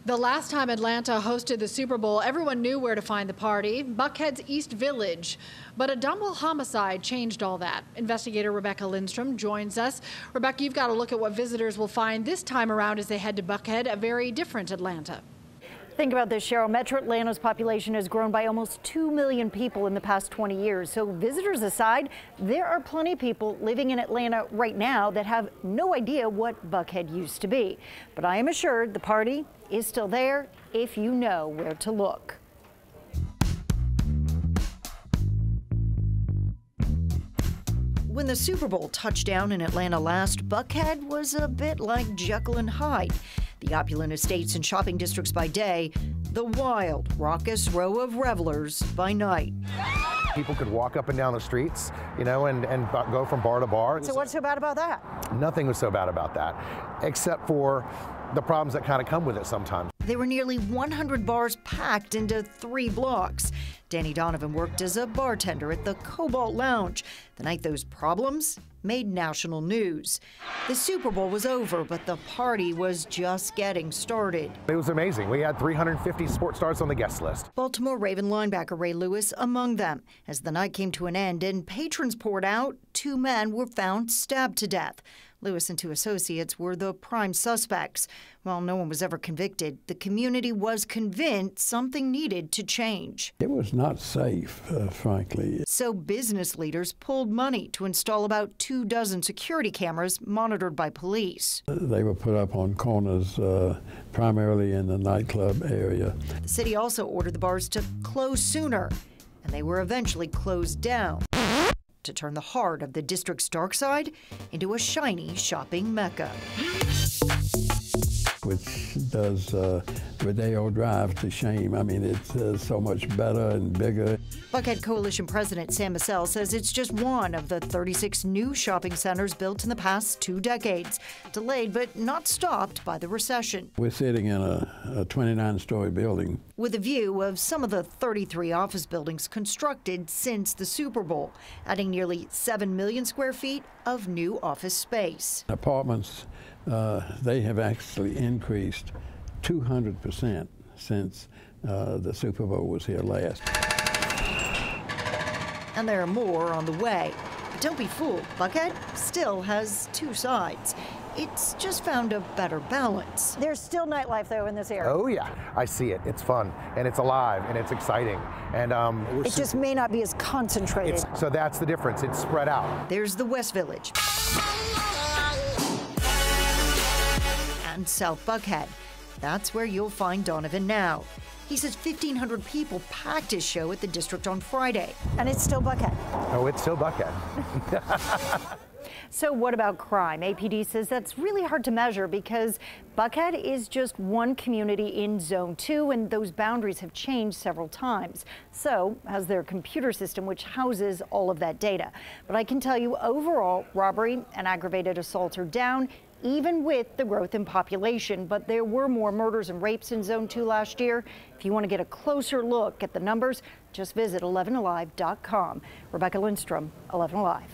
The last time Atlanta hosted the Super Bowl, everyone knew where to find the party, Buckhead's East Village. But a Dumble homicide changed all that. Investigator Rebecca Lindstrom joins us. Rebecca, you've got to look at what visitors will find this time around as they head to Buckhead, a very different Atlanta. Think about this, Cheryl. Metro Atlanta's population has grown by almost 2 million people in the past 20 years. So visitors aside, there are plenty of people living in Atlanta right now that have no idea what Buckhead used to be. But I am assured the party is still there if you know where to look. When the Super Bowl touched down in Atlanta last, Buckhead was a bit like Jekyll and Hyde. The opulent estates and shopping districts by day, the wild, raucous row of revelers by night. People could walk up and down the streets, you know, and go from bar to bar. So what's so bad about that? Nothing was so bad about that, except for the problems that kind of come with it sometimes. There were nearly 100 bars packed into 3 blocks. Danny Donovan worked as a bartender at the Cobalt Lounge the night those problems made national news. The Super Bowl was over, but the party was just getting started. It was amazing. We had 350 sports stars on the guest list. Baltimore Raven linebacker Ray Lewis among them. As the night came to an end and patrons poured out, 2 men were found stabbed to death. Lewis and 2 associates were the prime suspects. While no one was ever convicted, the community was convinced something needed to change. It was not safe, frankly. So business leaders pulled money to install about 24 security cameras monitored by police. They were put up on corners, primarily in the nightclub area. The city also ordered the bars to close sooner, and they were eventually closed down to turn the heart of the district's dark side into a shiny shopping mecca. Which does Rodeo Drive to shame. I mean, it's so much better and bigger. Buckhead Coalition President Sam Massell says it's just one of the 36 new shopping centers built in the past 2 decades, delayed but not stopped by the recession. We're sitting in a 29-story building. With a view of some of the 33 office buildings constructed since the Super Bowl, adding nearly 7 million square feet of new office space. Apartments, they have actually increased 200% since the Super Bowl was here last. And there are more on the way. But don't be fooled, Buckhead still has 2 sides. It's just found a better balance. There's still nightlife, though, in this area. Oh, yeah. I see it. It's fun, and it's alive, and it's exciting. And it just may not be as concentrated. So that's the difference. It's spread out. There's the West Village and South Buckhead. That's where you'll find Donovan now. He says 1,500 people packed his show at the district on Friday. And it's still Buckhead. Oh, it's still Buckhead. So what about crime? APD says that's really hard to measure because Buckhead is just one community in Zone 2, and those boundaries have changed several times. So has their computer system, which houses all of that data. But I can tell you overall, robbery and aggravated assaults are down, even with the growth in population. But there were more murders and rapes in Zone 2 last year. If you want to get a closer look at the numbers, just visit 11alive.com. Rebecca Lindstrom, 11 Alive.